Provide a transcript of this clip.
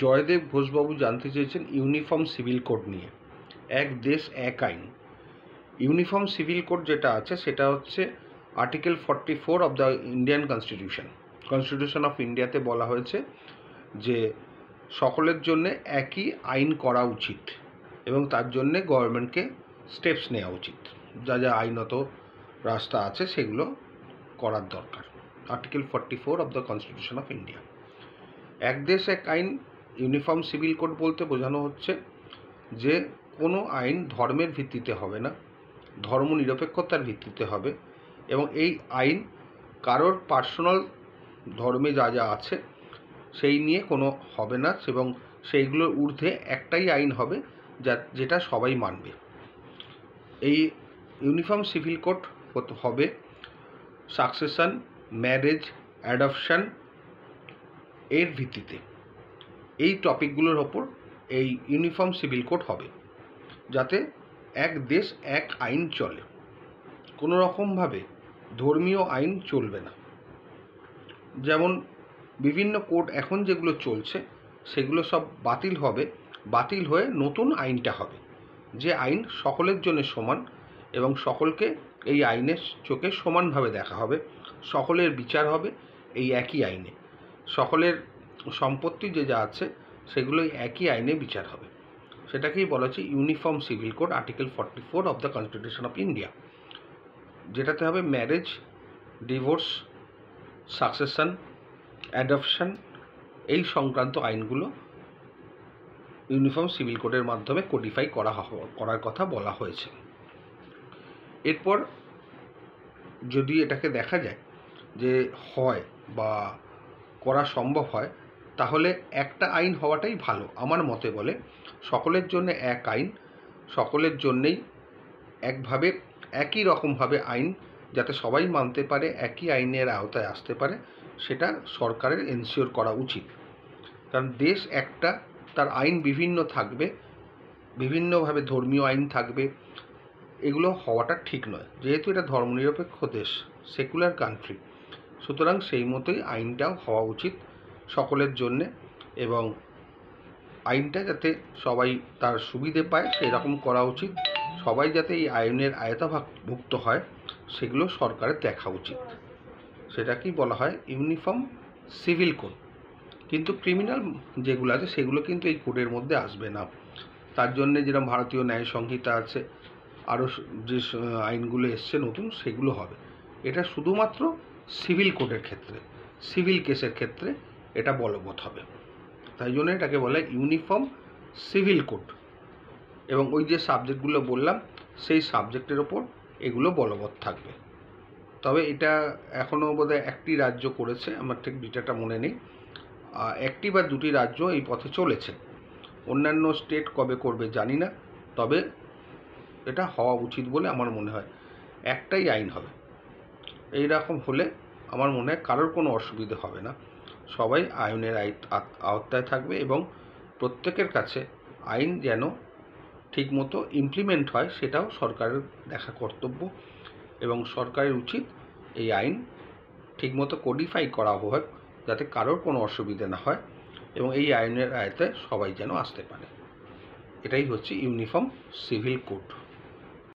জয়দেব ঘোষবাবু জানতে চেয়েছেন uniform civil code নিয়ে। এক দেশ এক আইন। ইউনিফর্ম সিভিল কোড যেটা আছে সেটা হচ্ছে article 44 of the Indian constitution of ইন্ডিয়াতে বলা হয়েছে যে সকলের জন্য একই আইন করা উচিত এবং তার জন্যে গভর্নমেন্টকে স্টেপস নেওয়া উচিত। যা যা আইনত রাস্তা আছে সেগুলো করার দরকার। Article 44 of the constitution of India. এক দেশ এক আইন ইউনিফর্ম সিভিল কোড বলতে বোঝানো হচ্ছে যে কোনো আইন ধর্মের ভিত্তিতে হবে না, ধর্মনিরপেক্ষতার ভিত্তিতে হবে এবং এই আইন কারোর পার্সোনাল ধর্মে যা যা আছে সেই নিয়ে কোনো হবে না এবং সেইগুলোর ঊর্ধ্বে একটাই আইন হবে যেটা সবাই মানবে। এই ইউনিফর্ম সিভিল কোড হবে সাকসেশন, ম্যারেজ, অ্যাডপশন এর ভিত্তিতে। এই টপিকগুলোর ওপর এই ইউনিফর্ম সিভিল কোড হবে, যাতে এক দেশ এক আইন চলে, কোনো রকমভাবে ধর্মীয় আইন চলবে না। যেমন বিভিন্ন কোড এখন যেগুলো চলছে সেগুলো সব বাতিল হবে, বাতিল হয়ে নতুন আইনটা হবে, যে আইন সকলের জন্য সমান এবং সকলকে এই আইনের চোখে সমানভাবে দেখা হবে, সকলের বিচার হবে এই একই আইনে, সকলের সম্পত্তি যে যা আছে সেগুলো একই আইনে বিচার হবে। সেটাকেই বলা হচ্ছে uniform civil code article 44 of the constitution of India, যেটাতে হবে ম্যারেজ, ডিভোর্স, সাকসেশন, অ্যাডপশন এই সংক্রান্ত আইনগুলো ইউনিফর্ম সিভিল কোডের মাধ্যমে কোডিফাই করার কথা বলা হয়েছে। এরপর যদি এটাকে দেখা যায় যে হয় বা করা সম্ভব হয়, তাহলে একটা আইন হওয়াটাই ভালো আমার মতে বলে। সকলের জন্য এক আইন, সকলের জন্যেই একভাবে একই রকমভাবে আইন যাতে সবাই মানতে পারে, একই আইনের আওতায় আসতে পারে, সেটা সরকারের এনশিওর করা উচিত। কারণ দেশ একটা, তার আইন বিভিন্ন থাকবে, বিভিন্নভাবে ধর্মীয় আইন থাকবে, এগুলো হওয়াটা ঠিক নয়। যেহেতু এটা ধর্মনিরপেক্ষ দেশ, সেকুলার কান্ট্রি, সুতরাং সেই মতোই আইনটাও হওয়া উচিত সকলের জন্যে এবং আইনটা যাতে সবাই তার সুবিধে পায় সেই রকম করা উচিত। সবাই যাতে এই আইনের আয়তাভুক্ত হয় সেগুলো সরকারের দেখা উচিত। সেটাকেই বলা হয় ইউনিফর্ম সিভিল কোড। কিন্তু ক্রিমিনাল যেগুলো আছে সেগুলো কিন্তু এই কোডের মধ্যে আসবে না। তার জন্যে যেরকম ভারতীয় ন্যায় সংহিতা আছে, আরও যে আইনগুলো এসছে নতুন, সেগুলো হবে। এটা শুধুমাত্র সিভিল কোডের ক্ষেত্রে, সিভিল কেসের ক্ষেত্রে এটা বলবৎ হবে। তাই জন্য এটাকে বলে ইউনিফর্ম সিভিল কোড এবং ওই যে সাবজেক্টগুলো বললাম সেই সাবজেক্টের ওপর এগুলো বলবৎ থাকবে। তবে এটা এখনও বোধহয় একটি রাজ্য করেছে, আমার ঠিক ডিটেলটা মনে নেই, একটি বা দুটি রাজ্য এই পথে চলেছে। অন্যান্য স্টেট কবে করবে জানি না, তবে এটা হওয়া উচিত বলে আমার মনে হয়। একটাই আইন হবে, এই রকম হলে আমার মনে হয় কারোর কোনো অসুবিধে হবে না, সবাই আইনের আওতায় থাকবে এবং প্রত্যেকের কাছে আইন যেন ঠিকমতো ইমপ্লিমেন্ট হয় সেটাও সরকারের দেখা কর্তব্য এবং সরকারের উচিত এই আইন ঠিকমতো কোডিফাই করা হোক যাতে কারোর কোনো অসুবিধে না হয় এবং এই আইনের আয়তায় সবাই যেন আসতে পারে। এটাই হচ্ছে ইউনিফর্ম সিভিল কোড।